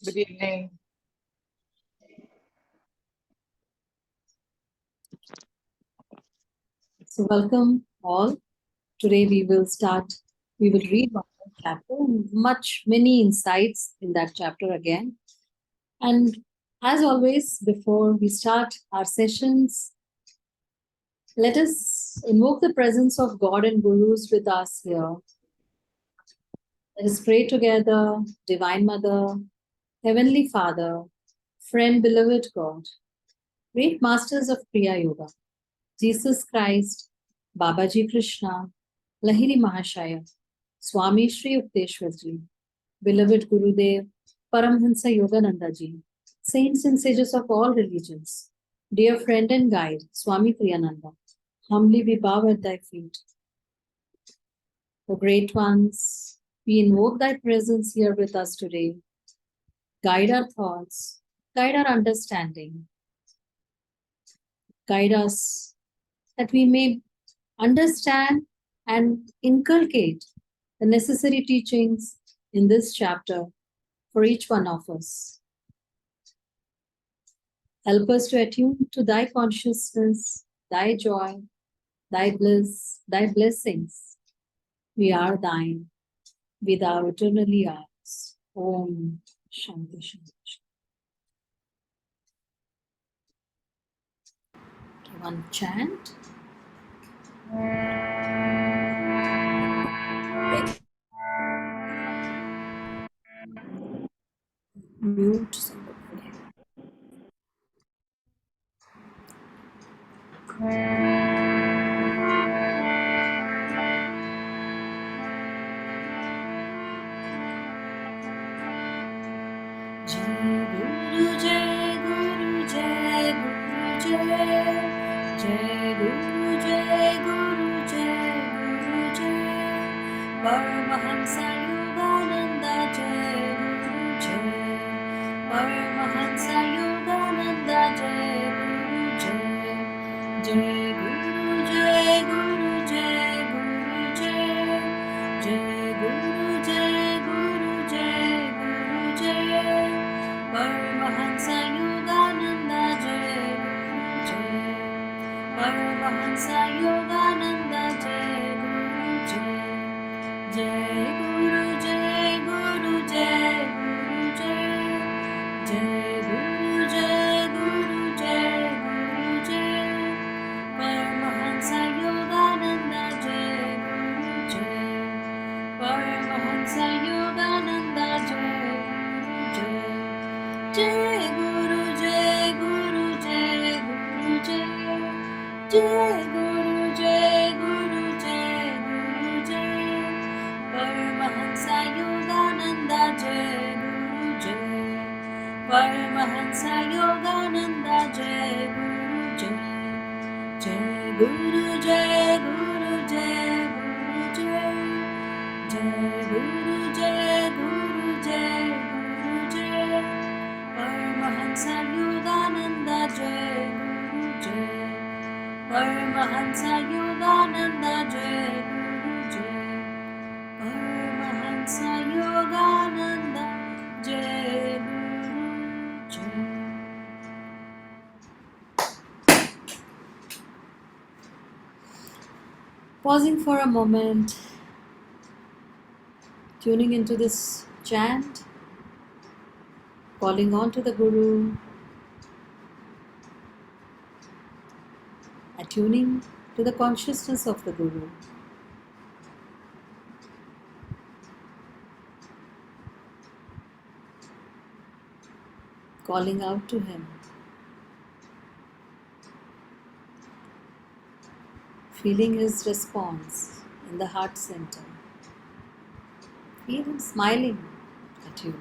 Good evening. So welcome all. Today we will read one more chapter, many insights in that chapter again. And as always, before we start our sessions, let us invoke the presence of God and Gurus with us here. Let us pray together, Divine Mother, Heavenly Father, friend, beloved God, great masters of Kriya Yoga, Jesus Christ, Babaji Krishna, Lahiri Mahashaya, Swami Shri Yukteswarji, beloved Gurudev, Paramhansa Yogananda Ji, saints and sages of all religions, dear friend and guide, Swami Priyananda, humbly we bow at thy feet. O great ones, we invoke thy presence here with us today. Guide our thoughts, guide our understanding, guide us that we may understand and inculcate the necessary teachings in this chapter for each one of us. Help us to attune to thy consciousness, thy joy, thy bliss, thy blessings. We are thine, we thou eternally ours. Om Shanti Shanti. Okay, one chant. Mute somebody. Jai Guru, Jai Guru, Jai Guru, Jai Jai Guru, Jai Guru, Jai Guru, Jai Paramahansa Yogananda, Jai Guru, Jai Paramahansa Yogananda, Jai Guru, Jai Jai Guru, Jai Guru, Jai Guru, Jai Jai Guru, Jai Guru, Jai Guru, Jai Paramahansa Yogananda, Jai Guru, Jai Paramahansa Yogananda, Jai Guru, Jai Jai Guru, Jai Guru, Jai Guru, Jai Jai Guru, Jai Guru, Jai Guru, Jai Paramahansa Yogananda, Jai Guru, Jai Paramahansa Yogananda, Jai Guru, Jai Jai Guru, Jai Guru, Jai Guru, Jai Jai Guru, Jai Guru, Jai Guru, Jai Paramahansa Yogananda, Jai Guru, Jai Paramahansa Yogananda, Jai Guru, Jai Jai Guru, Jai Guru, Jai Guru, Jai Jai Guru, Jai Guru, Jai Guru, Jai Paramahansa Yogananda, Jai Guru, Jai Paramahansa Yogananda, Jai Guru, Jai Paramahansa Yogananda, Jai Guru, Jai. Pausing for a moment, tuning into this chant, calling on to the Guru, attuning to the consciousness of the Guru. Calling out to him, feeling his response in the heart center. Feel him smiling at you.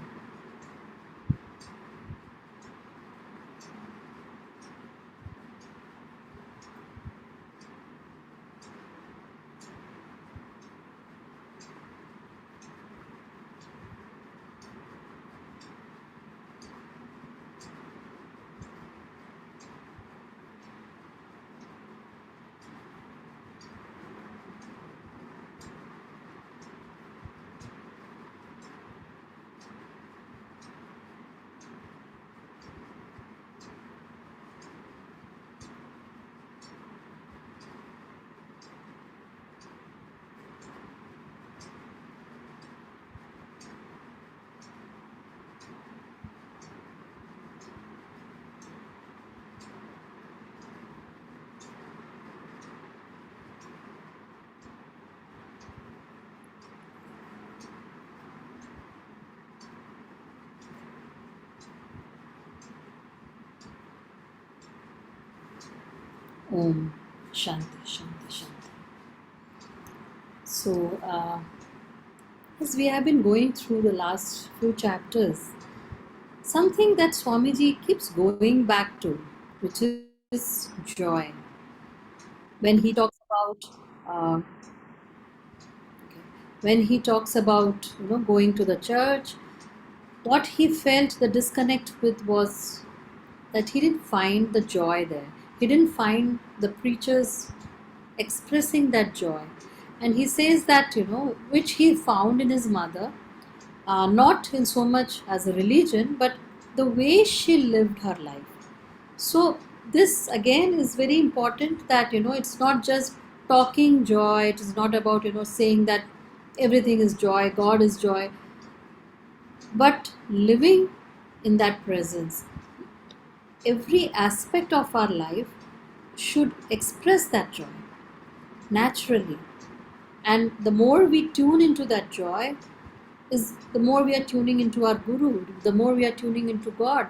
Om Shanti Shanti Shanti. So, as we have been going through the last few chapters, something that Swamiji keeps going back to, which is joy. When he talks about, uh, when he talks about going to the church, what he felt the disconnect with was that he didn't find the joy there. He didn't find the preachers expressing that joy. And he says that, which he found in his mother, not in so much as a religion, but the way she lived her life. So, this again is very important that, it's not just talking joy, it is not about, saying that everything is joy, God is joy, but living in that presence. Every aspect of our life should express that joy naturally. And the more we tune into that joy, is the more we are tuning into our Guru, the more we are tuning into God.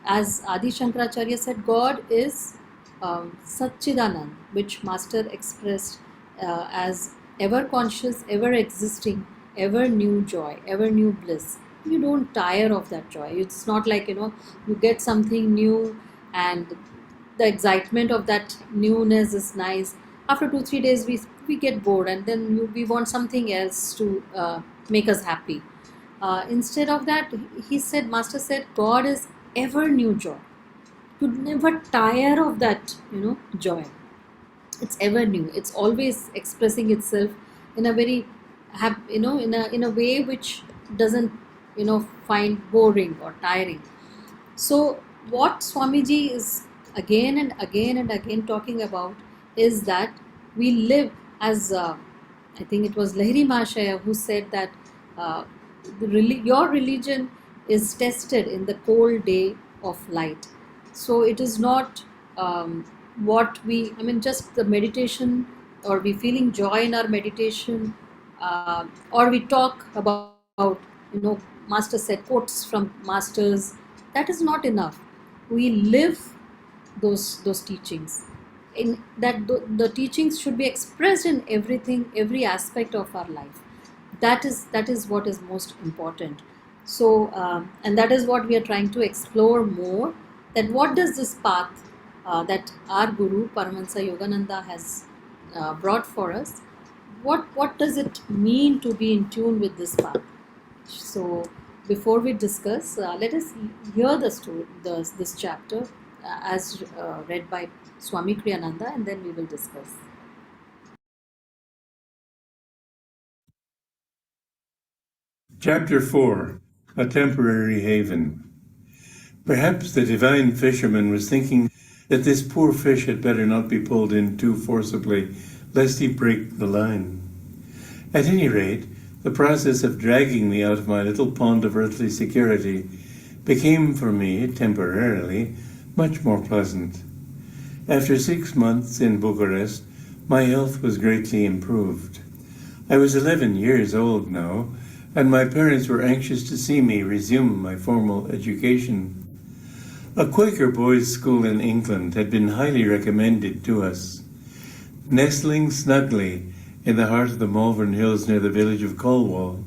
As Adi Shankaracharya said, God is Satchidanand, which Master expressed as ever conscious, ever existing, ever new joy, ever new bliss. You don't tire of that joy. It's not like, you get something new and the excitement of that newness is nice. After 2 3 days, we get bored, and then we want something else to make us happy. Instead of that, he said, Master said, God is ever new joy. You never tire of that, joy. It's ever new. It's always expressing itself in a very, in a way which doesn't, find boring or tiring. So, what Swamiji is again and again and again talking about is that we live as, I think it was Lahiri Mahashaya who said that uh, your religion is tested in the cold day of light. So, it is not just the meditation, or we feeling joy in our meditation, or we talk about, Master said quotes from masters. That is not enough. We live those teachings. In that, the teachings should be expressed in everything, every aspect of our life. That is what is most important. So, and that is what we are trying to explore more. That what does this path that our Guru Paramahansa Yogananda has brought for us? What does it mean to be in tune with this path? So, before we discuss, let us hear the story, this chapter as read by Swami Kriyananda, and then we will discuss. Chapter 4 A Temporary Haven. Perhaps the divine fisherman was thinking that this poor fish had better not be pulled in too forcibly, lest he break the line. At any rate, the process of dragging me out of my little pond of earthly security became for me, temporarily, much more pleasant. After 6 months in Bucharest, my health was greatly improved. I was 11 years old now, and my parents were anxious to see me resume my formal education. A Quaker boys' school in England had been highly recommended to us. Nestling snugly in the heart of the Malvern Hills near the village of Colwall,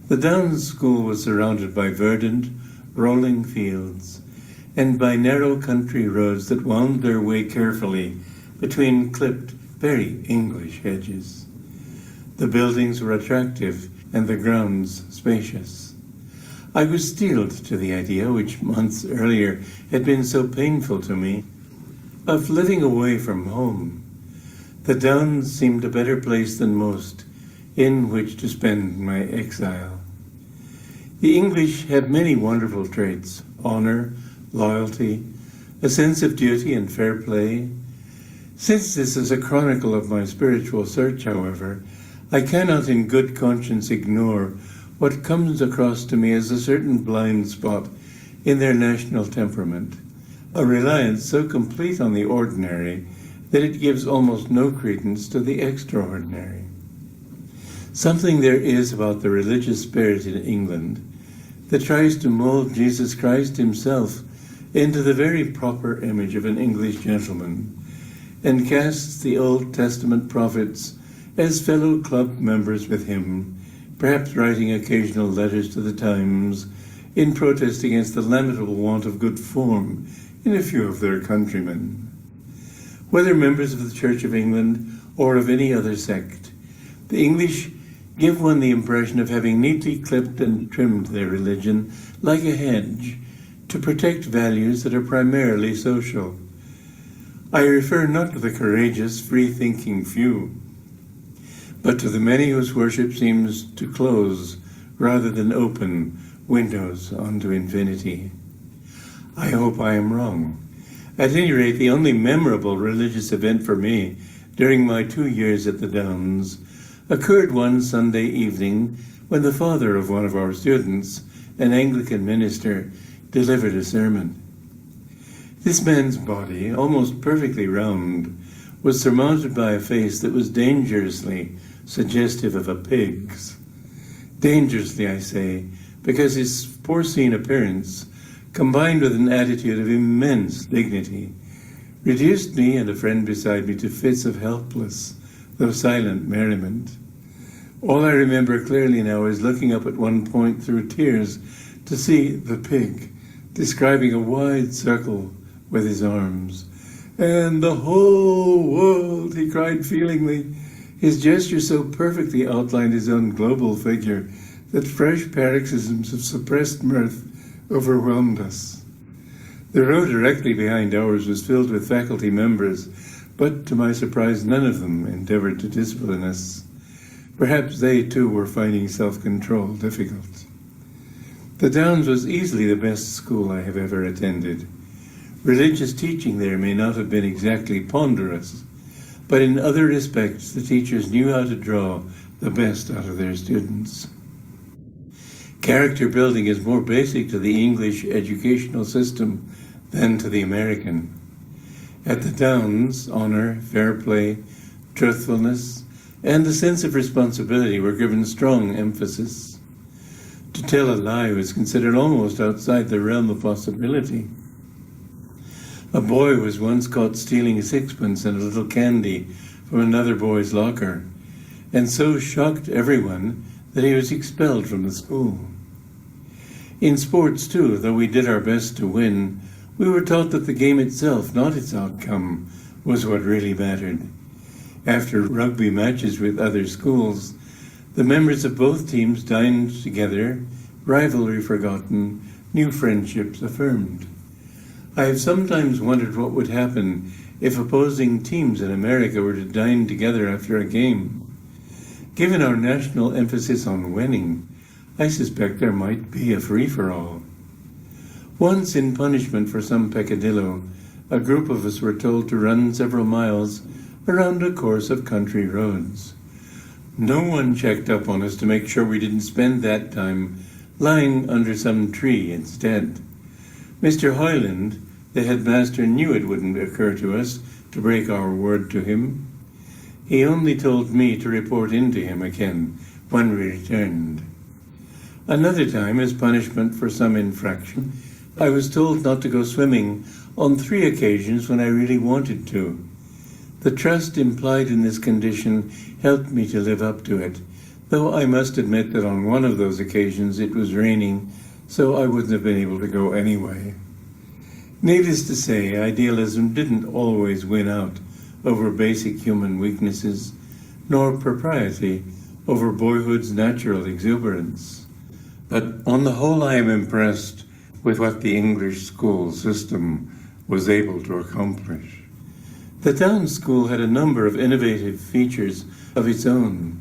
the Downs School was surrounded by verdant, rolling fields and by narrow country roads that wound their way carefully between clipped, very English hedges. The buildings were attractive and the grounds spacious. I was steeled to the idea, which months earlier had been so painful to me, of living away from home. The Downs seemed a better place than most in which to spend my exile. The English have many wonderful traits: honor, loyalty, a sense of duty and fair play. Since this is a chronicle of my spiritual search, however, I cannot in good conscience ignore what comes across to me as a certain blind spot in their national temperament, a reliance so complete on the ordinary that it gives almost no credence to the extraordinary. Something there is about the religious spirit in England that tries to mold Jesus Christ himself into the very proper image of an English gentleman, and casts the Old Testament prophets as fellow club members with him, perhaps writing occasional letters to the Times in protest against the lamentable want of good form in a few of their countrymen. Whether members of the Church of England or of any other sect, the English give one the impression of having neatly clipped and trimmed their religion like a hedge to protect values that are primarily social. I refer not to the courageous, free-thinking few, but to the many whose worship seems to close rather than open windows onto infinity. I hope I am wrong. At any rate, the only memorable religious event for me during my 2 years at the Downs occurred one Sunday evening when the father of one of our students, an Anglican minister, delivered a sermon. This man's body, almost perfectly round, was surmounted by a face that was dangerously suggestive of a pig's. Dangerously, I say, because his porcine appearance, combined with an attitude of immense dignity, reduced me and a friend beside me to fits of helpless, though silent merriment. All I remember clearly now is looking up at one point through tears to see the pig describing a wide circle with his arms. "And the whole world," he cried feelingly. His gesture so perfectly outlined his own global figure that fresh paroxysms of suppressed mirth overwhelmed us. The row directly behind ours was filled with faculty members, but to my surprise none of them endeavored to discipline us. Perhaps they too were finding self-control difficult. The Downs was easily the best school I have ever attended. Religious teaching there may not have been exactly ponderous, but in other respects the teachers knew how to draw the best out of their students. Character building is more basic to the English educational system than to the American. At the Downs, honor, fair play, truthfulness, and the sense of responsibility were given strong emphasis. To tell a lie was considered almost outside the realm of possibility. A boy was once caught stealing a sixpence and a little candy from another boy's locker, and so shocked everyone that he was expelled from the school. In sports, too, though we did our best to win, we were taught that the game itself, not its outcome, was what really mattered. After rugby matches with other schools, the members of both teams dined together, rivalry forgotten, new friendships affirmed. I have sometimes wondered what would happen if opposing teams in America were to dine together after a game. Given our national emphasis on winning, I suspect there might be a free-for-all. Once, in punishment for some peccadillo, a group of us were told to run several miles around a course of country roads. No one checked up on us to make sure we didn't spend that time lying under some tree instead. Mr. Hoyland, the headmaster, knew it wouldn't occur to us to break our word to him. He only told me to report in to him again when we returned. Another time, as punishment for some infraction, I was told not to go swimming on 3 occasions when I really wanted to. The trust implied in this condition helped me to live up to it, though I must admit that on one of those occasions it was raining, so I wouldn't have been able to go anyway. Needless to say, idealism didn't always win out over basic human weaknesses, nor propriety over boyhood's natural exuberance. But on the whole, I am impressed with what the English school system was able to accomplish. The Downs School had a number of innovative features of its own.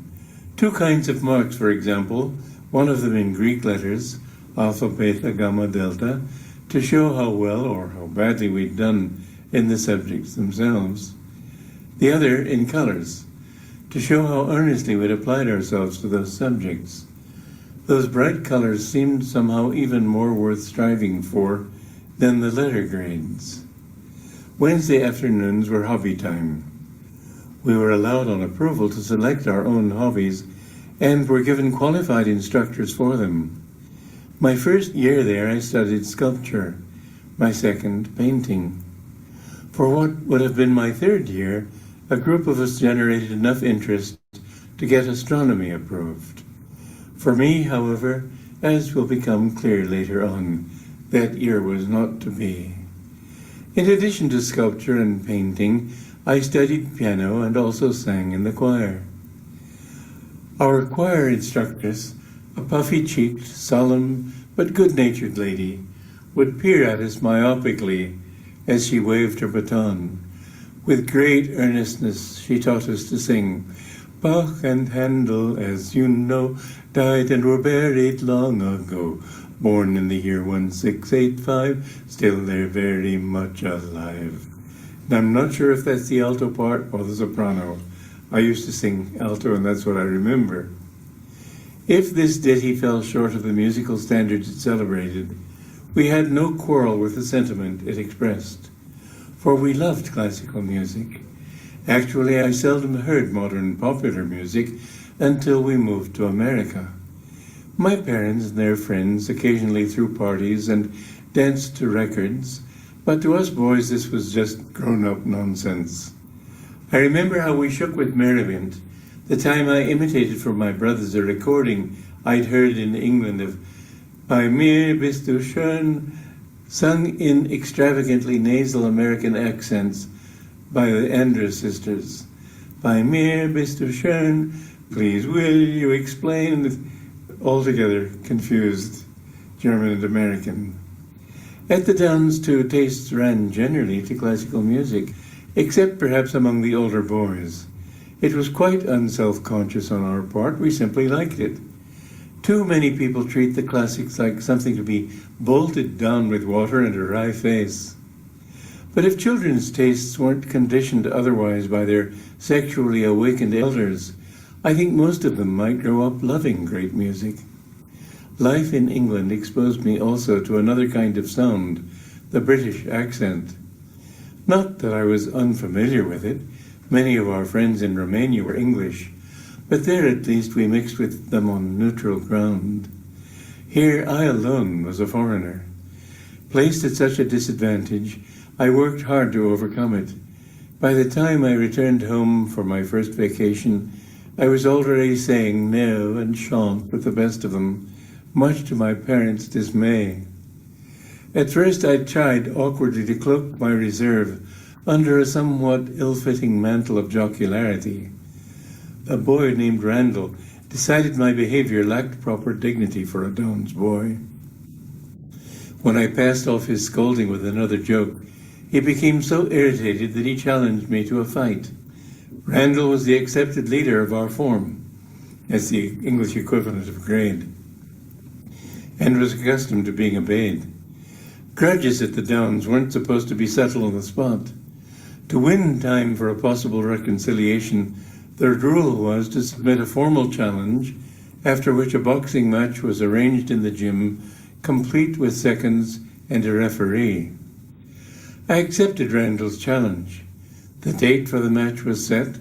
2 kinds of marks, for example, one of them in Greek letters, alpha, beta, gamma, delta, to show how well or how badly we'd done in the subjects themselves. The other in colors, to show how earnestly we'd applied ourselves to those subjects. Those bright colors seemed somehow even more worth striving for than the letter grades. Wednesday afternoons were hobby time. We were allowed on approval to select our own hobbies and were given qualified instructors for them. My first year there I studied sculpture, my second painting. For what would have been my third year, a group of us generated enough interest to get astronomy approved. For me, however, as will become clear later on, that year was not to be. In addition to sculpture and painting, I studied piano and also sang in the choir. Our choir instructress, a puffy-cheeked, solemn, but good-natured lady, would peer at us myopically as she waved her baton. With great earnestness, she taught us to sing, Bach and Handel, as you know, died and were buried long ago. Born in the year 1685, still they're very much alive. And I'm not sure if that's the alto part or the soprano. I used to sing alto, and that's what I remember. If this ditty fell short of the musical standards it celebrated, we had no quarrel with the sentiment it expressed, for we loved classical music. Actually, I seldom heard modern popular music until we moved to America. My parents and their friends occasionally threw parties and danced to records, but to us boys this was just grown-up nonsense. I remember how we shook with merriment the time I imitated for my brothers a recording I'd heard in England of Bei mir bist du schön, sung in extravagantly nasal American accents by the Andrews sisters. Bei mir bist du schön, please will you explain? Altogether confused German and American. At the Downs, too, tastes ran generally to classical music, except perhaps among the older boys. It was quite unself-conscious on our part. We simply liked it. Too many people treat the classics like something to be bolted down with water and a wry face. But if children's tastes weren't conditioned otherwise by their sexually awakened elders, I think most of them might grow up loving great music. Life in England exposed me also to another kind of sound, the British accent. Not that I was unfamiliar with it. Many of our friends in Romania were English, but there at least we mixed with them on neutral ground. Here I alone was a foreigner. Placed at such a disadvantage, I worked hard to overcome it. By the time I returned home for my first vacation, I was already saying no and chant with the best of them, much to my parents' dismay. At first I tried awkwardly to cloak my reserve under a somewhat ill-fitting mantle of jocularity. A boy named Randall decided my behavior lacked proper dignity for a Downs boy. When I passed off his scolding with another joke, he became so irritated that he challenged me to a fight. Randall was the accepted leader of our form, as the English equivalent of grade, and was accustomed to being obeyed. Grudges at the Downs weren't supposed to be settled on the spot. To win time for a possible reconciliation, the rule was to submit a formal challenge, after which a boxing match was arranged in the gym, complete with seconds and a referee. I accepted Randall's challenge. The date for the match was set.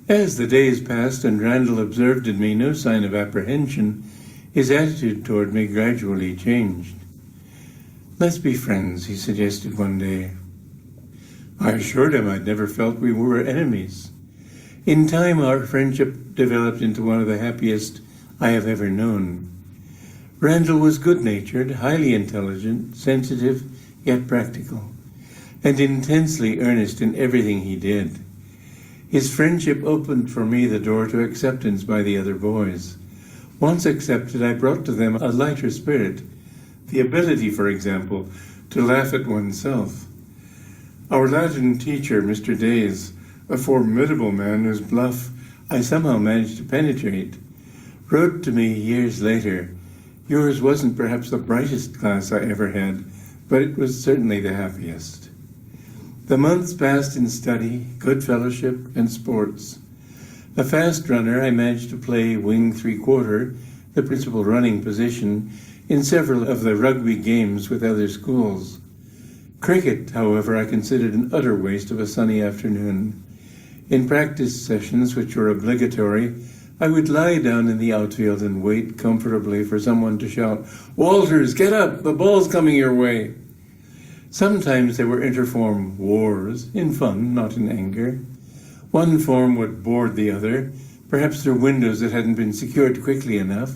As the days passed and Randall observed in me no sign of apprehension, his attitude toward me gradually changed. Let's be friends, he suggested one day. I assured him I'd never felt we were enemies. In time, our friendship developed into one of the happiest I have ever known. Randall was good-natured, highly intelligent, sensitive, yet practical, and intensely earnest in everything he did. His friendship opened for me the door to acceptance by the other boys. Once accepted, I brought to them a lighter spirit, the ability, for example, to laugh at oneself. Our Latin teacher, Mr. Days, a formidable man whose bluff I somehow managed to penetrate, wrote to me years later, "Yours wasn't perhaps the brightest class I ever had, but it was certainly the happiest." The months passed in study, good fellowship, and sports. A fast runner, I managed to play wing three-quarter, the principal running position, in several of the rugby games with other schools. Cricket, however, I considered an utter waste of a sunny afternoon. In practice sessions, which were obligatory, I would lie down in the outfield and wait comfortably for someone to shout, "Walters, get up! The ball's coming your way!" Sometimes there were interform wars, in fun, not in anger. One form would board the other, perhaps through windows that hadn't been secured quickly enough.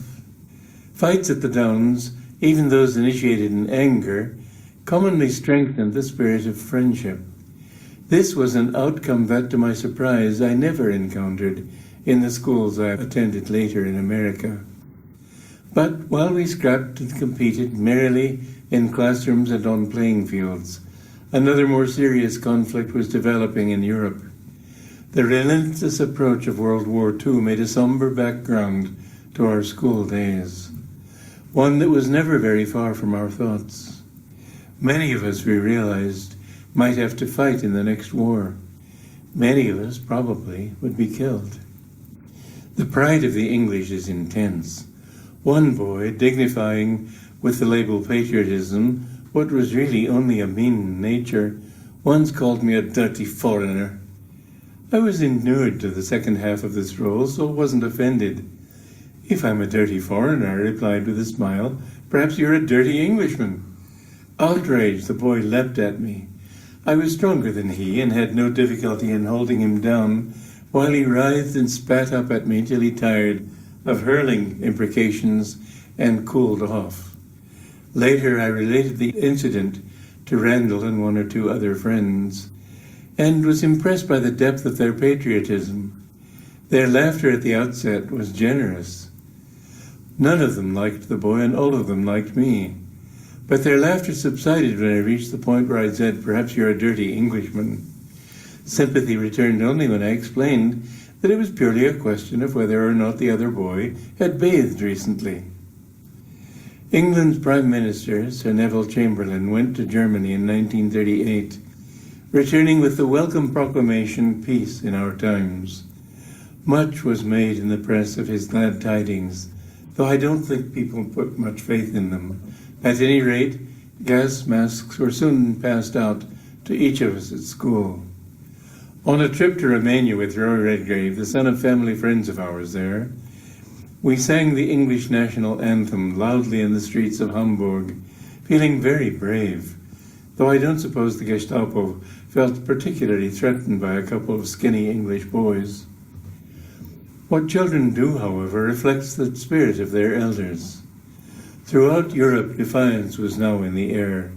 Fights at the Downs, even those initiated in anger, commonly strengthened the spirit of friendship. This was an outcome that, to my surprise, I never encountered in the schools I attended later in America. But while we scrapped and competed merrily in classrooms and on playing fields, another more serious conflict was developing in Europe. The relentless approach of World War II made a somber background to our school days, one that was never very far from our thoughts. Many of us, we realized, might have to fight in the next war. Many of us, probably, would be killed. The pride of the English is intense. One boy, dignifying with the label patriotism what was really only a mean nature, once called me a dirty foreigner. I was inured to the second half of this role, so wasn't offended. "If I'm a dirty foreigner," I replied with a smile, "perhaps you're a dirty Englishman." Outraged, the boy leapt at me. I was stronger than he and had no difficulty in holding him down while he writhed and spat up at me till he tired of hurling imprecations and cooled off. Later I related the incident to Randall and one or two other friends, and was impressed by the depth of their patriotism. Their laughter at the outset was generous. None of them liked the boy, and all of them liked me. But their laughter subsided when I reached the point where I said, "Perhaps you're a dirty Englishman." Sympathy returned only when I explained that it was purely a question of whether or not the other boy had bathed recently. England's Prime Minister, Sir Neville Chamberlain, went to Germany in 1938, returning with the welcome proclamation, "Peace in our times." Much was made in the press of his glad tidings, though I don't think people put much faith in them. At any rate, gas masks were soon passed out to each of us at school. On a trip to Romania with Roy Redgrave, the son of family friends of ours there, we sang the English national anthem loudly in the streets of Hamburg, feeling very brave, though I don't suppose the Gestapo felt particularly threatened by a couple of skinny English boys. What children do, however, reflects the spirit of their elders. Throughout Europe, defiance was now in the air.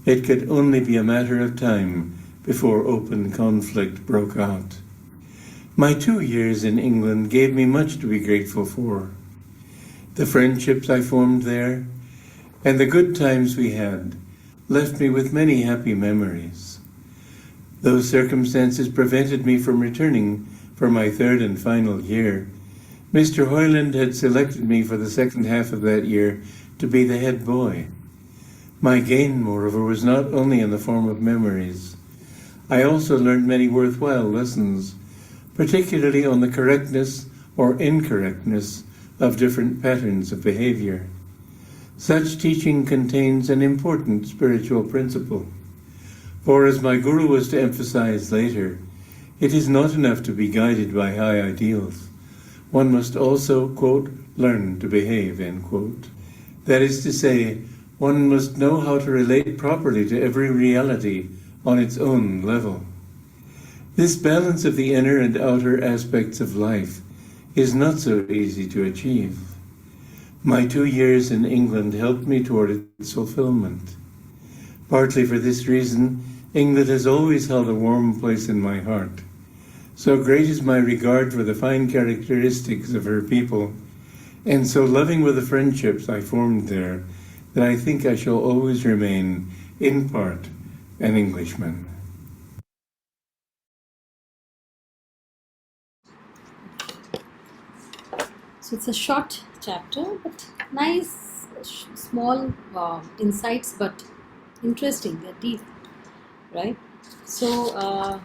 It could only be a matter of time before open conflict broke out. My 2 years in England gave me much to be grateful for. The friendships I formed there and the good times we had left me with many happy memories. Those circumstances prevented me from returning for my third and final year. Mr. Hoyland had selected me for the second half of that year to be the head boy. My gain, moreover, was not only in the form of memories. I also learned many worthwhile lessons, particularly on the correctness or incorrectness of different patterns of behavior. Such teaching contains an important spiritual principle. For as my guru was to emphasize later, it is not enough to be guided by high ideals. One must also, quote, learn to behave, end quote. That is to say, one must know how to relate properly to every reality on its own level. This balance of the inner and outer aspects of life is not so easy to achieve. My 2 years in England helped me toward its fulfillment. Partly for this reason, England has always held a warm place in my heart. So great is my regard for the fine characteristics of her people, and so loving were the friendships I formed there, that I think I shall always remain, in part, an Englishman. So it's a short chapter, but nice, small insights, but interesting. They're deep, right? So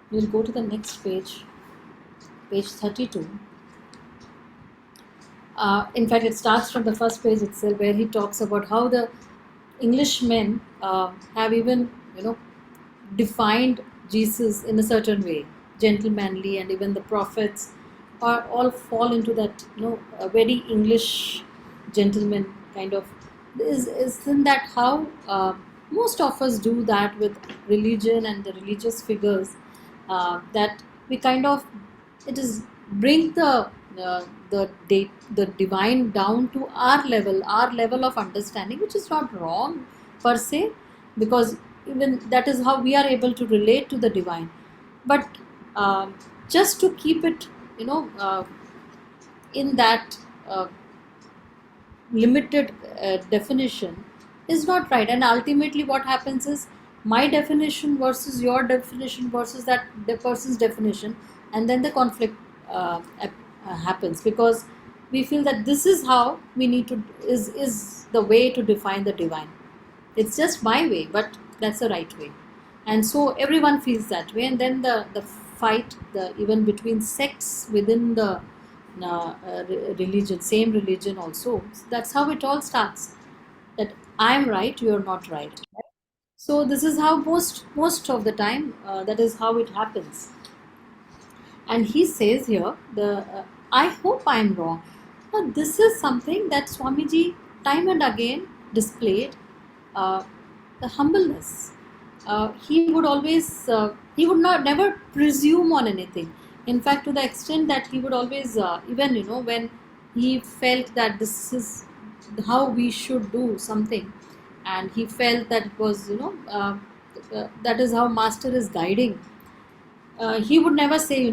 we'll go to the next page, page 32. In fact, it starts from the first page itself, where he talks about how the Englishmen have even, defined Jesus in a certain way, gentlemanly, and even the prophets are all fall into that, a very English gentleman kind of. Isn't that how most of us do that with religion and the religious figures, that we kind of, it is bring the divine down to our level of understanding, which is not wrong per se, because even that is how we are able to relate to the divine. But just to keep it, in that limited definition is not right. And ultimately what happens is, my definition versus your definition versus that the person's definition, and then the conflict happens, because we feel that this is how we need to, is the way to define the divine. It's just my way, but that's the right way. And so everyone feels that way, and then the fight, the even between sects within the religion, same religion also, that's how it all starts, that I'm right, you're not right. So this is how most of the time, that is how it happens. And he says here, the I hope I'm wrong. Now this is something that Swamiji time and again displayed, uh, the humbleness. He would always, he would not never presume on anything. In fact, to the extent that he would always, even when he felt that this is how we should do something, and he felt that it was, that is how master is guiding, he would never say,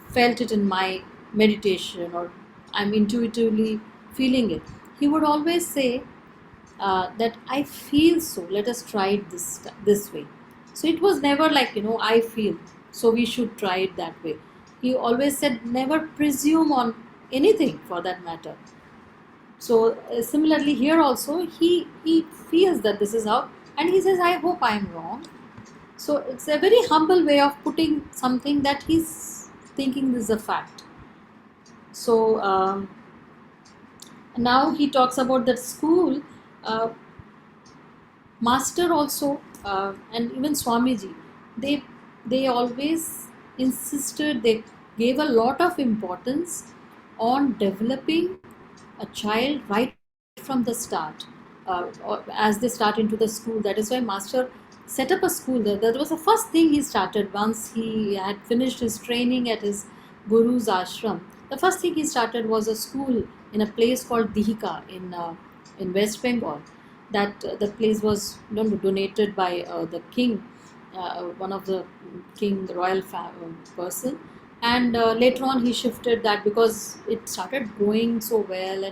felt it in my meditation, or I'm intuitively feeling it. He would always say, that I feel so. Let us try it this way. So it was never like, I feel, so we should try it that way. He always said, never presume on anything for that matter. So similarly here also, he feels that this is how, and he says, I hope I am wrong. So it's a very humble way of putting something that he's thinking is a fact. So now he talks about that school. Master also, and even Swamiji, they always insisted, they gave a lot of importance on developing a child right from the start, or as they start into the school. That is why master set up a school there. That was the first thing he started once he had finished his training at his guru's ashram. The first thing he started was a school in a place called Dihika in West Bengal. That the place was, donated by the king, one of the king, the royal person. And later on he shifted that because it started going so well,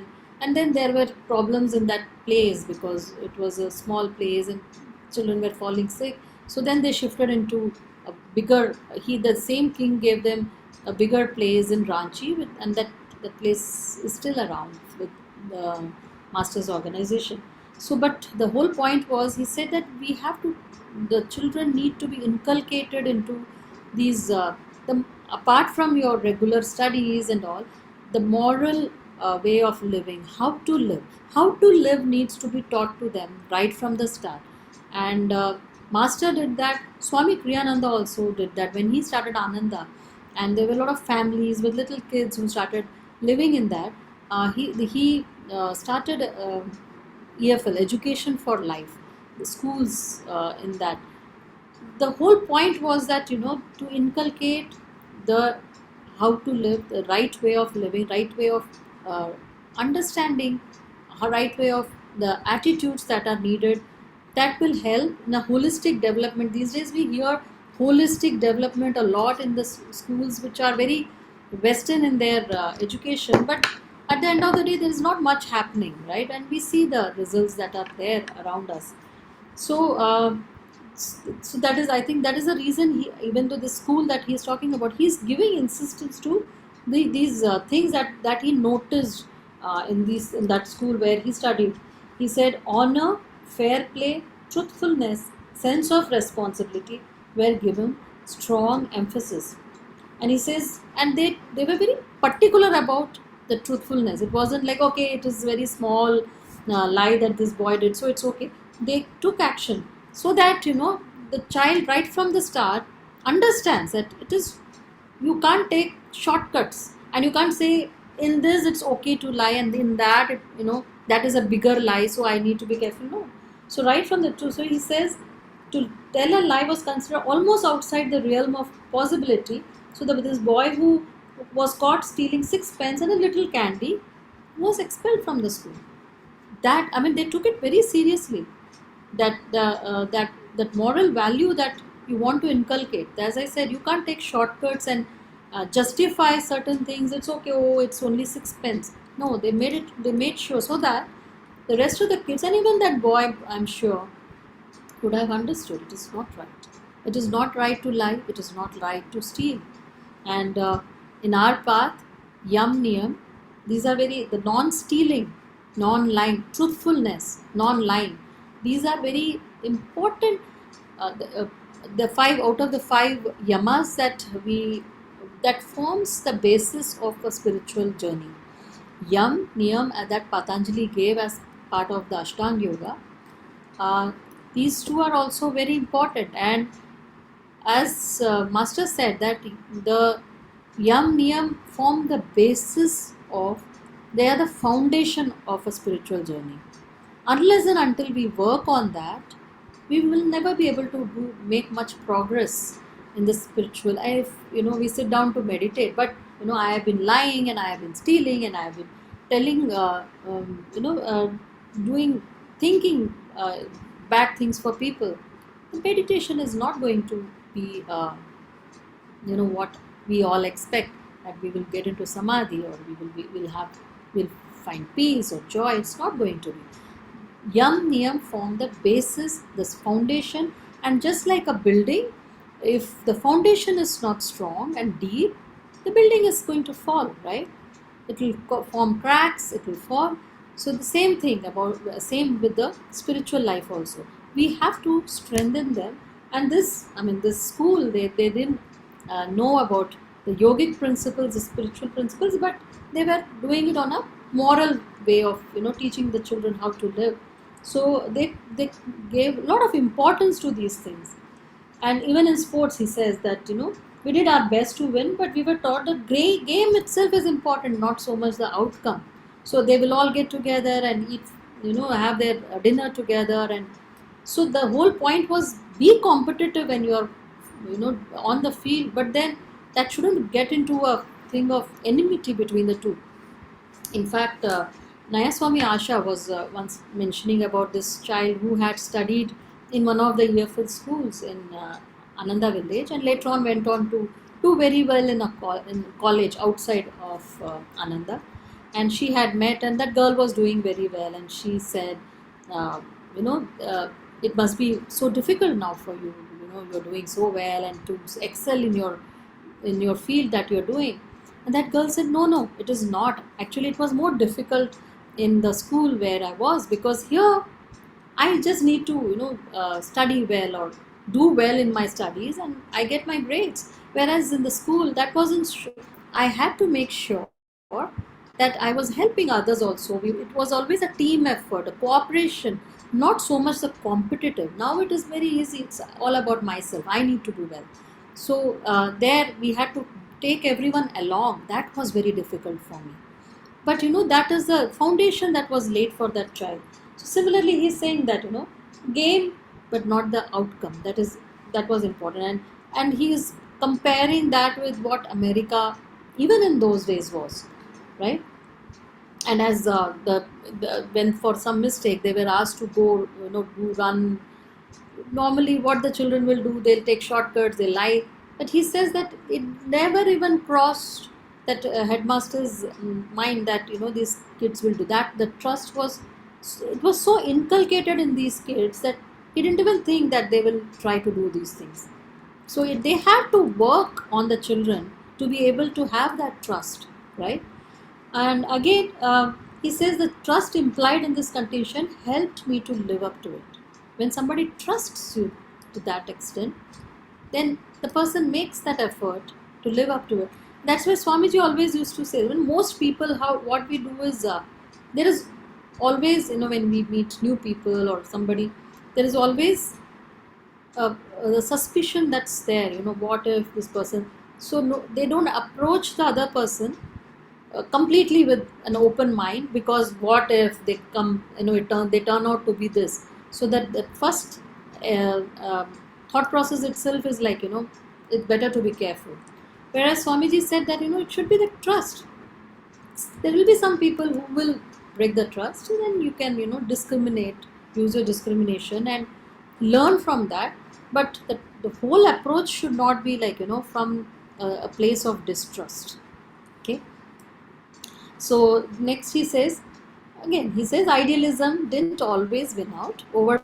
and then there were problems in that place because it was a small place and children were falling sick. So then they shifted into a bigger, the same king gave them a bigger place in Ranchi, and that place is still around with the master's organization. So but the whole point was, he said that we have to, the children need to be inculcated into these, apart from your regular studies and all, the moral way of living, how to live needs to be taught to them right from the start. And master did that. Swami Kriyananda also did that when he started Ananda, and there were a lot of families with little kids who started living in that. He started EFL, Education for Life, the schools in that. The whole point was that, to inculcate the how to live, the right way of living, right way of uh, understanding, a right way of the attitudes that are needed, that will help in a holistic development. These days we hear holistic development a lot in the schools, which are very western in their education, but at the end of the day there is not much happening, right? And we see the results that are there around us. So so that is, I think that is the reason, he, even though the school that he is talking about, he is giving insistence to these things that he noticed in that school where he studied. He said honor, fair play, truthfulness, sense of responsibility were given strong emphasis. And he says, and they were very particular about the truthfulness. It wasn't like, okay, it is very small lie that this boy did, so it's okay. They took action, so that, the child right from the start understands that it is, you can't take shortcuts, and you can't say in this it's okay to lie and in that it, that is a bigger lie, so I need to be careful. No. So right from the truth, so he says to tell a lie was considered almost outside the realm of possibility. So this boy who was caught stealing sixpence and a little candy was expelled from the school. That, I mean, they took it very seriously. That moral value that you want to inculcate. As I said, you can't take shortcuts and justify certain things. It's okay. Oh, it's only sixpence. No, they made it. They made sure so that the rest of the kids and even that boy, I'm sure, could have understood it is not right. It is not right to lie. It is not right to steal. And in our path, yam niyam, these are very, the non-stealing, non-lying, truthfulness, non-lying. These are very important. The five out of the five yamas that forms the basis of a spiritual journey. Yam, niyam, that Patanjali gave as part of the Ashtanga Yoga. These two are also very important, and as Master said that the Yam Niyam form the basis of, they are the foundation of a spiritual journey. Unless and until we work on that, we will never be able to make much progress in the spiritual. If we sit down to meditate, but I have been lying and I have been stealing and I have been telling, doing, thinking bad things for people. The meditation is not going to be what we all expect, that we will get into samadhi or we'll find peace or joy. It's not going to be. Yam niyam form the basis, this foundation, and just like a building, if the foundation is not strong and deep, the building is going to fall, right? It will form cracks, it will fall. So the same thing same with the spiritual life also. We have to strengthen them, and this school, they didn't know about the yogic principles, the spiritual principles, but they were doing it on a moral way of teaching the children how to live. So they gave a lot of importance to these things. And even in sports, he says that we did our best to win, but we were taught that game itself is important, not so much the outcome. So they will all get together and eat, have their dinner together, and so the whole point was be competitive when you are on the field, but then that shouldn't get into a thing of enmity between the two. In fact, Nayaswami Asha was once mentioning about this child who had studied in one of the EFL schools in Ananda village, and later on went on to do very well in in college outside of Ananda. And she had met, and that girl was doing very well, and she said, uh, you know, uh, it must be so difficult now for you. You're doing so well, and to excel in your field that you're doing. And that girl said, no, it is not. Actually, it was more difficult in the school where I was, because here I just need to, study well or do well in my studies and I get my grades. Whereas in the school, that wasn't I had to make sure that I was helping others also. It was always a team effort, a cooperation, not so much the competitive. Now it is very easy. It's all about myself. I need to do well. So there we had to take everyone along. That was very difficult for me. But that is the foundation that was laid for that child. So similarly, he's saying that game, but not the outcome. That was important, and he is comparing that with what America, even in those days, was, right? And as when for some mistake they were asked to go, do run. Normally, what the children will do, they'll take shortcuts, they lie. But he says that it never even crossed that headmaster's mind that these kids will do that. The trust was, it was so inculcated in these kids that he didn't even think that they will try to do these things. So they had to work on the children to be able to have that trust, right? And again, he says the trust implied in this condition helped me to live up to it. When somebody trusts you to that extent, then the person makes that effort to live up to it. That's why Swamiji always used to say, when most people, what we do is, there is always, when we meet new people or somebody, there is always the suspicion that's there. What if this person? So no, they don't approach the other person completely with an open mind, because what if they come, they turn out to be this. So that first thought process itself is like, it's better to be careful. Whereas Swamiji said that, it should be the trust. There will be some people who will break the trust, and then you can, discriminate, use your discrimination and learn from that. But the whole approach should not be like, from a place of distrust. Okay. So next he says, again, he says idealism didn't always win out over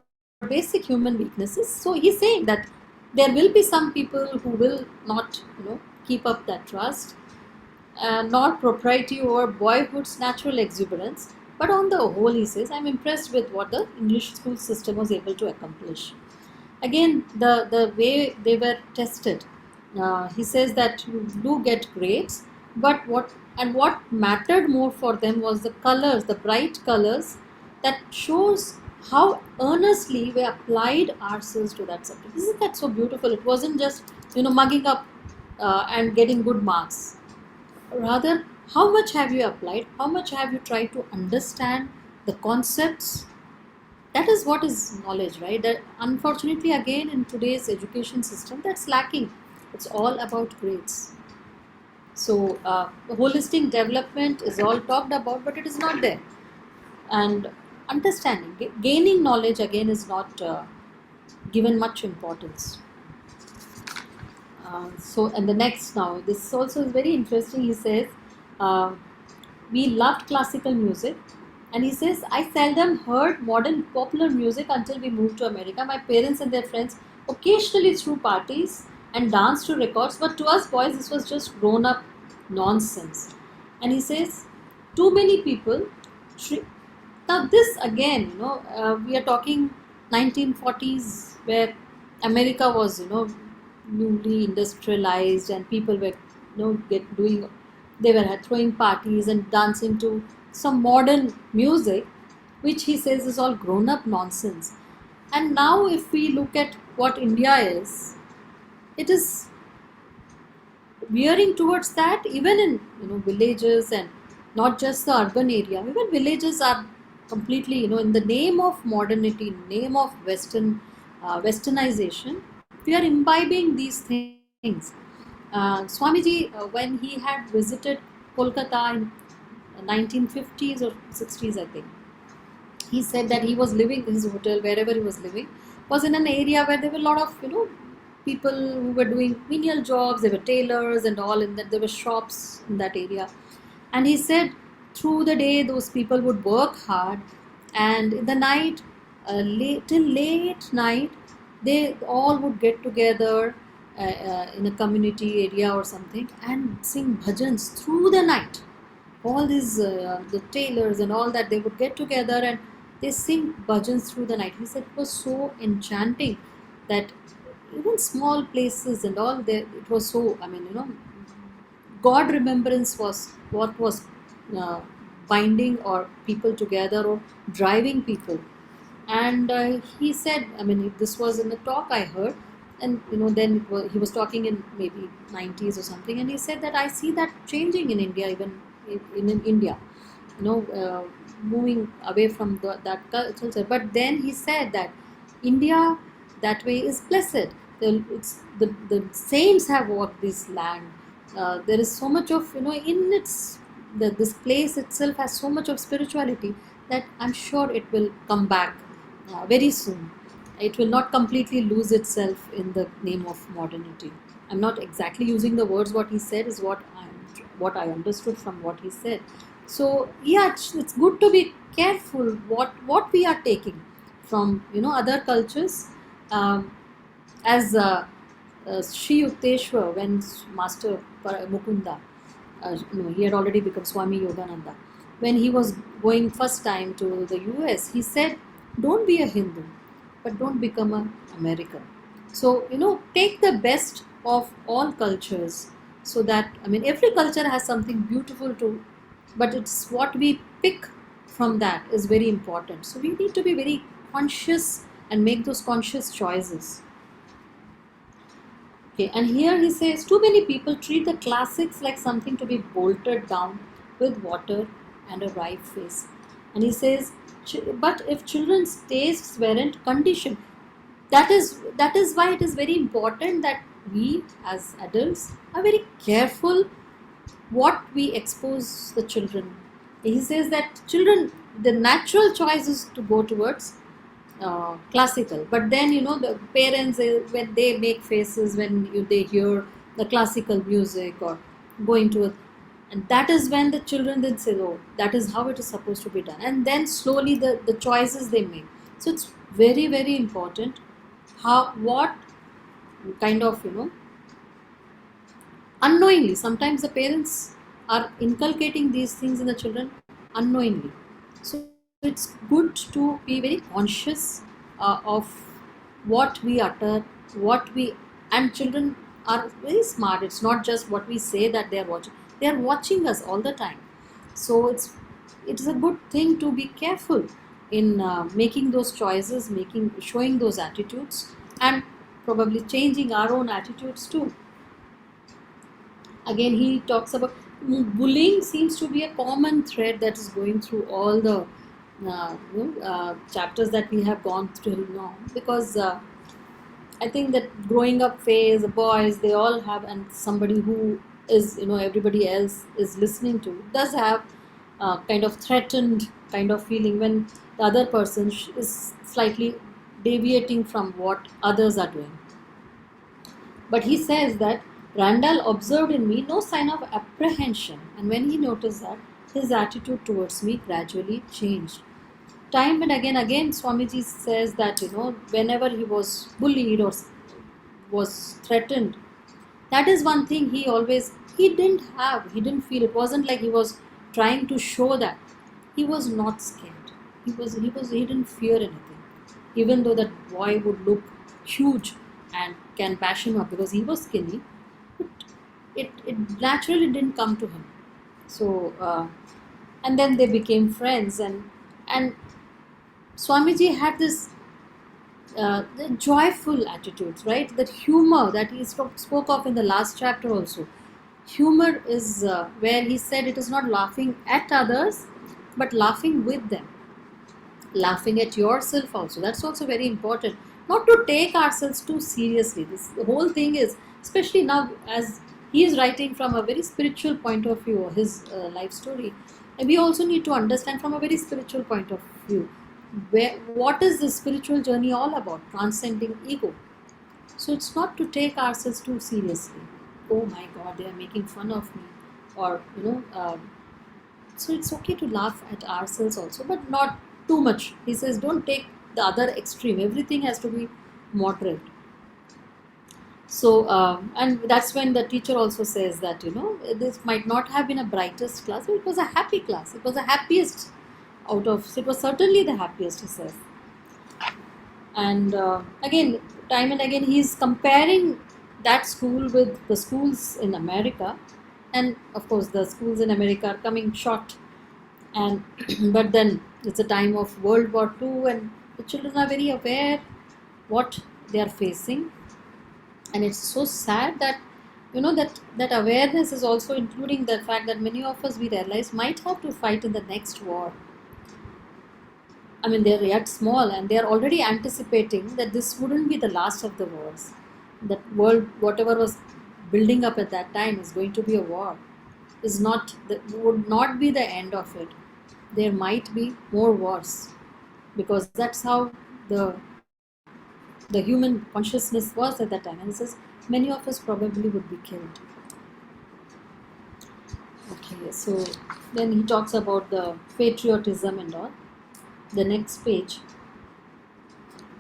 basic human weaknesses. So he's saying that there will be some people who will not, keep up that trust, not propriety over boyhood's natural exuberance. But on the whole, he says, I'm impressed with what the English school system was able to accomplish. Again, the way they were tested, he says that you do get grades, but what mattered more for them was the colors, the bright colors, that shows how earnestly we applied ourselves to that subject. Isn't that so beautiful? It wasn't just, mugging up and getting good marks. Rather, how much have you applied? How much have you tried to understand the concepts? That is what is knowledge, right? That unfortunately, again, in today's education system, that's lacking. It's all about grades. So, holistic development is all talked about, but it is not there. And understanding, gaining knowledge again is not given much importance. And the next now, this also is very interesting. He says, uh, we loved classical music, and he says, I seldom heard modern popular music until we moved to America. My parents and their friends occasionally threw parties and danced to records, but to us boys, this was just grown up nonsense. And he says, too many people. Tre- now, this again, we are talking 1940s, where America was, newly industrialized, and people were, get doing, they were throwing parties and dancing to some modern music, which he says is all grown up nonsense. And now, if we look at what India is, it is veering towards that, even in, villages, and not just the urban area. Even villages are completely, in the name of modernity, name of westernization, we are imbibing these things. Swamiji, when he had visited Kolkata in 1950s or 60s, I think, he said that he was living, his hotel, wherever he was living, was in an area where there were a lot of, people who were doing menial jobs. There were tailors and all, and that there were shops in that area. And he said, through the day, those people would work hard, and in the night, till late night, they all would get together in a community area or something, and sing bhajans through the night. All these the tailors and all that, they would get together and they sing bhajans through the night. He said it was so enchanting that even small places and all there, it was so, I mean, God remembrance was what was uh, binding or people together or driving people. And he said, I mean, this was in a talk I heard, and then he was talking in maybe 90s or something, and he said that I see that changing in India, even in India, moving away from that culture. But then he said that India that way is blessed. The saints have walked this land. There is so much of, in its, this place itself has so much of spirituality that I'm sure it will come back very soon. It will not completely lose itself in the name of modernity. I'm not exactly using the words what he said, is what I understood from what he said. So yeah, it's good to be careful what we are taking from, other cultures. Um, as Sri Yukteswar, when Master Mukunda, he had already become Swami Yogananda. When he was going first time to the US, he said, don't be a Hindu, but don't become an American. So, take the best of all cultures, so that, I mean, every culture has something beautiful to, but it's what we pick from that is very important. So, we need to be very conscious and make those conscious choices. Okay, and here he says, too many people treat the classics like something to be bolted down with water and a ripe face. And he says, but if children's tastes weren't conditioned, that is why it is very important that we as adults are very careful what we expose the children. He says that children, the natural choice is to go towards classical, but then the parents, when they make faces when they hear the classical music or going to it, and that is when the children then say, oh, that is how it is supposed to be done, and then slowly the choices they make. So it's very, very important how, what kind of, unknowingly, sometimes the parents are inculcating these things in the children unknowingly. So it's good to be very conscious of what we utter, what we, and children are very smart. It's not just what we say that they are watching us all the time. So it's a good thing to be careful in making those choices, making, showing those attitudes, and probably changing our own attitudes too. Again, he talks about bullying seems to be a common thread that is going through all the chapters that we have gone through now, because I think that growing up phase, the boys, they all have, and somebody who is, everybody else is listening to, does have kind of threatened kind of feeling when the other person is slightly deviating from what others are doing. But he says that Randall observed in me no sign of apprehension, and when he noticed that, his attitude towards me gradually changed. Time and again, Swamiji says that whenever he was bullied or was threatened, that is one thing he didn't feel. It wasn't like he was trying to show that he was not scared. He didn't fear anything, even though that boy would look huge and can bash him up because he was skinny. But it naturally didn't come to him. So and then they became friends, and Swamiji had this the joyful attitudes, right? That humor that he spoke of in the last chapter also. Humor is where he said it is not laughing at others, but laughing with them, laughing at yourself also. That's also very important. Not to take ourselves too seriously. This the whole thing is, especially now as he is writing from a very spiritual point of view, his life story, and we also need to understand from a very spiritual point of view what is the spiritual journey all about, transcending ego. So it's not to take ourselves too seriously. Oh my God, they are making fun of me, or so it's okay to laugh at ourselves also, but not too much. He says, don't take the other extreme. Everything has to be moderate. So and that's when the teacher also says that this might not have been a brightest class, but it was a happy class. It was the happiest out of. It was certainly the happiest, he says. And again, time and again, he's comparing that school with the schools in America, and of course, the schools in America are coming short. And but then it's a time of World War II, and the children are very aware what they are facing, and it's so sad that that awareness is also including the fact that many of us, we realize, might have to fight in the next war. I mean, they're yet small and they're already anticipating that this wouldn't be the last of the wars. That world, whatever was building up at that time, is going to be a war. Would not be the end of it. There might be more wars, because that's how the human consciousness was at that time. And he says many of us probably would be killed. Okay, so then he talks about the patriotism and all. The next page,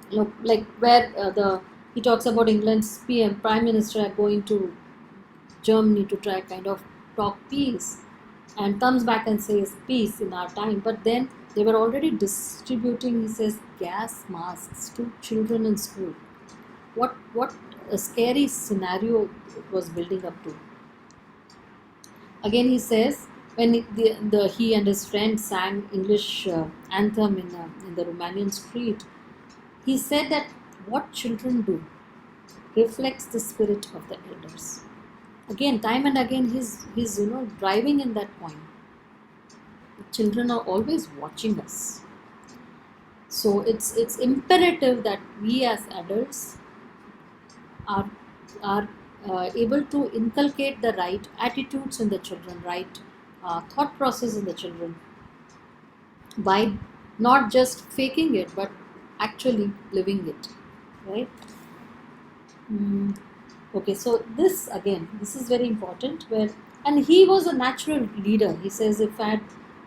look, like where he talks about England's prime minister are going to Germany to try kind of talk peace, and comes back and says peace in our time. But then they were already distributing, he says, gas masks to children in school. What a scary scenario it was building up to. Again, he says when he and his friend sang English anthem in the Romanian street, he said that what children do reflects the spirit of the elders. Again, time and again, he's driving in that point. Children are always watching us. So it's imperative that we as adults are able to inculcate the right attitudes in the children, right thought process in the children, by not just faking it but actually living it, right? Mm. Okay, so this again, this is very important. Where and he was a natural leader. He says if I had,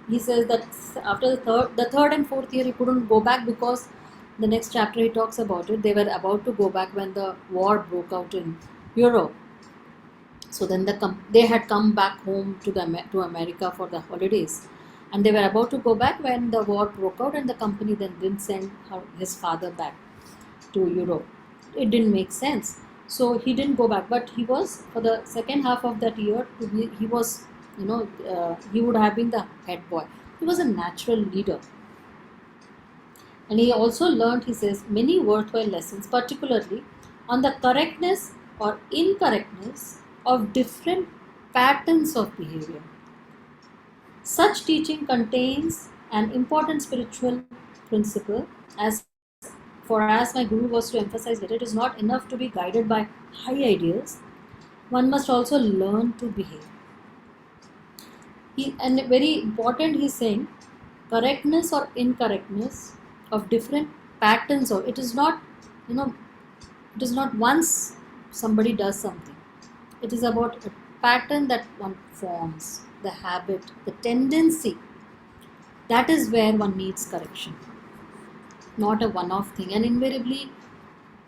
he says that after the third and fourth year, he couldn't go back because the next chapter he talks about it. They were about to go back when the war broke out in Europe. So then they had come back home to to America for the holidays, and they were about to go back when the war broke out, and the company then didn't send his father back to Europe. It didn't make sense. So he didn't go back. But he was, for the second half of that year, he was, he would have been the head boy. He was a natural leader. And he also learned, he says, many worthwhile lessons, particularly on the correctness or incorrectness of different patterns of behavior. Such teaching contains an important spiritual principle, as my guru was to emphasize that it is not enough to be guided by high ideals, one must also learn to behave. And very important, he's saying correctness or incorrectness of different patterns, or it is not, you know, it is not once somebody does something. It is about a pattern that one forms, the habit, the tendency. That is where one needs correction, not a one-off thing. And invariably,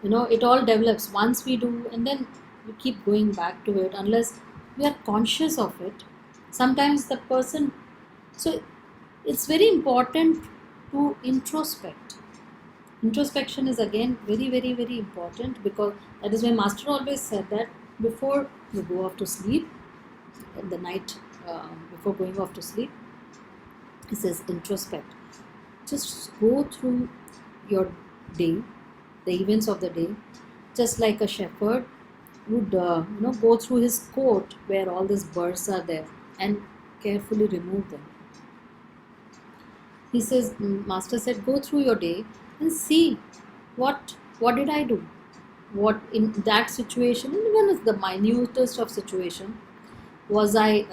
it all develops once we do, and then we keep going back to it unless we are conscious of it. Sometimes the person, so it's very important to introspect. Introspection is again very, very, very important, because that is why master always said that before you go off to sleep in the night, before going off to sleep, he says introspect. Just go through your day, the events of the day, just like a shepherd would go through his coat where all these birds are there and carefully remove them. He says, master said, go through your day and see what did I do, what in that situation, even if the minutest of situation, was I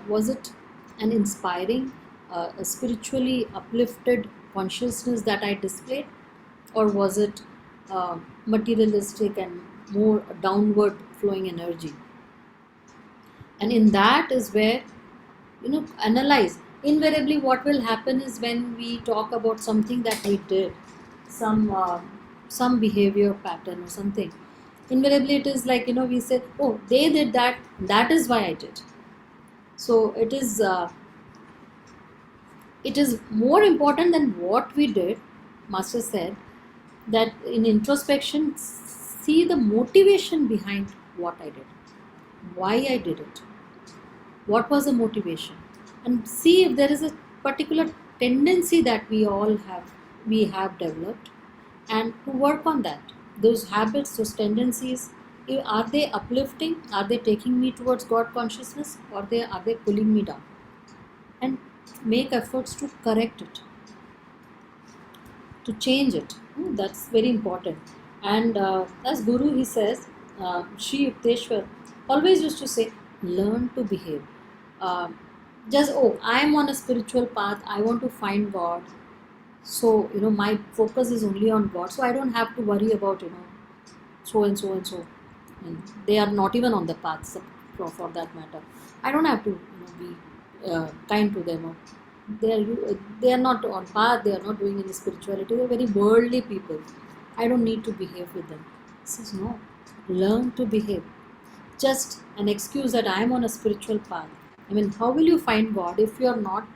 was it an inspiring, a spiritually uplifted consciousness that I displayed, or was it materialistic and more downward flowing energy? And in that is where, analyze. Invariably what will happen is, when we talk about something that we did, some behavior pattern or something, invariably it is like, we say, oh, they did that, that is why I did. So it is more important than what we did. Master said that in introspection, see the motivation behind what I did, why I did it, what was the motivation, and see if there is a particular tendency that we have developed, and to work on that. Those habits, those tendencies, are they uplifting, are they taking me towards God consciousness, or are they pulling me down? And make efforts to correct it, to change it. That's very important. And as guru, he says, Sri Yukteswar always used to say, learn to behave. uh, just, oh, I am on a spiritual path, I want to find God, so my focus is only on God, so I don't have to worry about so and so and so, and they are not even on the path, for that matter. I don't have to be kind to them, or they are not on path, they are not doing any spirituality, they are very worldly people, I don't need to behave with them. He says, no, learn to behave. Just an excuse that I am on a spiritual path. I mean, how will you find God if you are not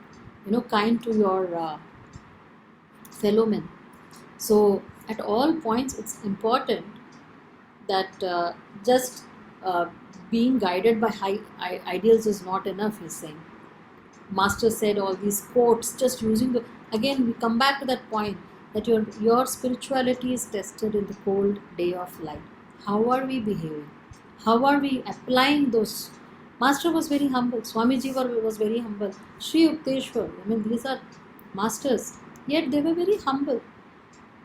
kind to your fellow men? So at all points it's important that just being guided by high ideals is not enough, he's saying. Master said all these quotes, just using the, again we come back to that point, that your spirituality is tested in the cold day of life. How are we behaving? How are we applying those Master was very humble. Swamiji was very humble. Sri Yukteswar, I mean, these are masters. Yet they were very humble.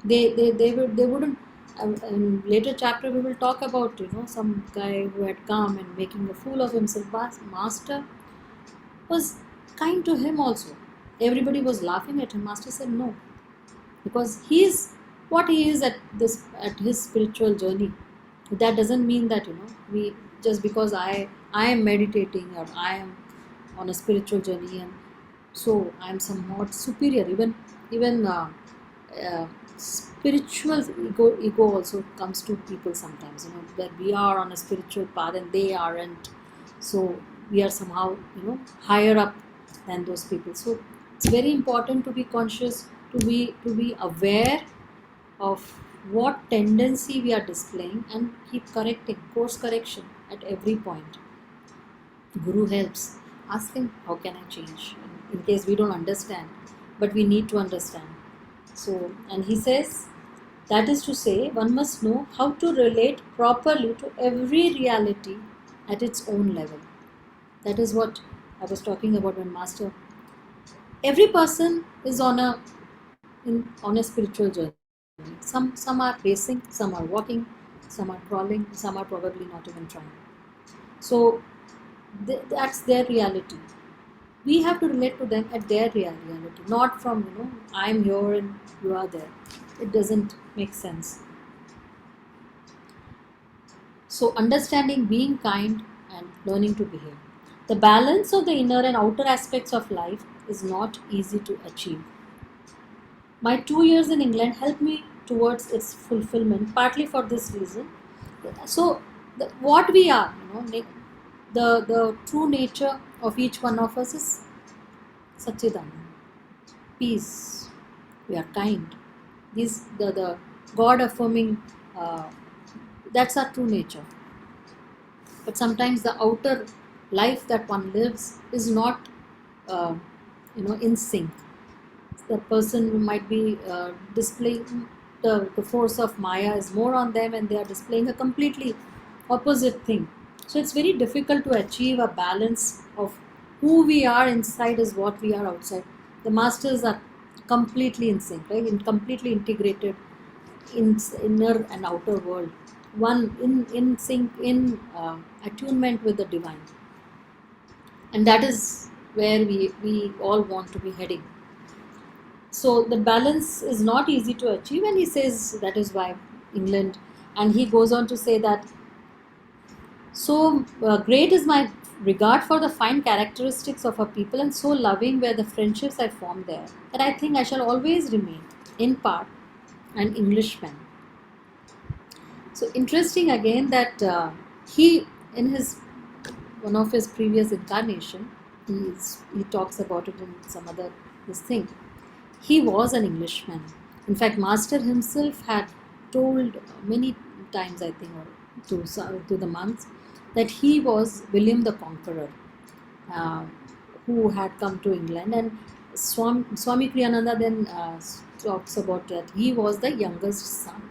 They wouldn't. In later chapter we will talk about some guy who had come and making a fool of himself. But Master was kind to him also. Everybody was laughing at him. Master said no, because he is what he is at his spiritual journey. That doesn't mean that we just because I am meditating or I am on a spiritual journey and so I am somewhat superior. Even spiritual ego also comes to people sometimes. That we are on a spiritual path and they aren't. So we are somehow higher up than those people. So it's very important to be conscious, to be aware of what tendency we are displaying and keep correcting, course correction at every point. Guru helps. Ask him, how can I change? In case we don't understand, but we need to understand. So, and he says, that is to say, one must know how to relate properly to every reality at its own level. That is what I was talking about when Master. Every person is on a spiritual journey. Some are racing, some are walking, some are crawling, some are probably not even trying. So that's their reality. We have to relate to them at their reality, not from I'm here and you are there. It doesn't make sense. So understanding, being kind, and learning to behave. The balance of the inner and outer aspects of life is not easy to achieve. My 2 years in England helped me towards its fulfillment, partly for this reason. So, what we are, the true nature of each one of us is Satchidanand, peace. We are kind. These the God affirming. That's our true nature. But sometimes the outer life that one lives is not, uh, in sync. The person might be displaying the force of Maya is more on them and they are displaying a completely opposite thing. So it's very difficult to achieve a balance of who we are inside is what we are outside. The masters are completely in sync, right? Completely integrated in inner and outer world. One in sync, in attunement with the divine. And that is where we all want to be heading. So the balance is not easy to achieve, and he says that is why England. And he goes on to say that so great is my regard for the fine characteristics of a people, and so loving were the friendships I formed there, that I think I shall always remain, in part, an Englishman. So interesting again that he, in his one of his previous incarnation, he talks about it in some other this thing. He was an Englishman. In fact, Master himself had told many times, I think, or to the monks, that he was William the Conqueror, uh, who had come to England. And Swami Kriyananda then talks about that he was the youngest son.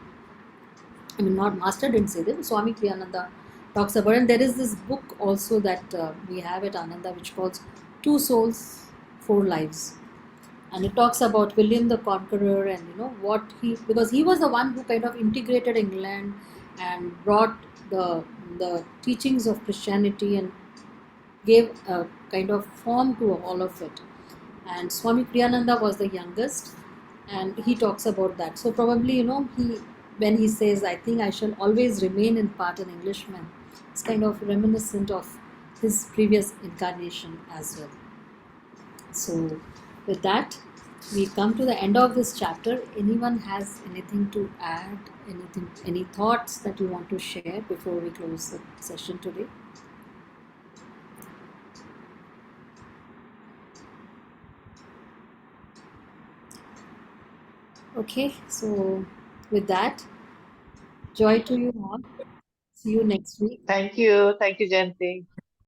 I mean, not Master didn't say this. Swami Kriyananda talks about, and there is this book also that we have at Ananda, which calls Two Souls, Four Lives, and it talks about William the Conqueror and what he, because he was the one who kind of integrated England and brought the teachings of Christianity and gave a kind of form to all of it. And Swami Kriyananda was the youngest, and he talks about that. So probably he, when he says, I think I shall always remain in part an Englishman, it's kind of reminiscent of his previous incarnation as well. So with that, we come to the end of this chapter. Anyone has anything to add, any thoughts that you want to share before we close the session today? Okay, so with that, joy to you all. See you next week. Thank you. Thank you, Janti.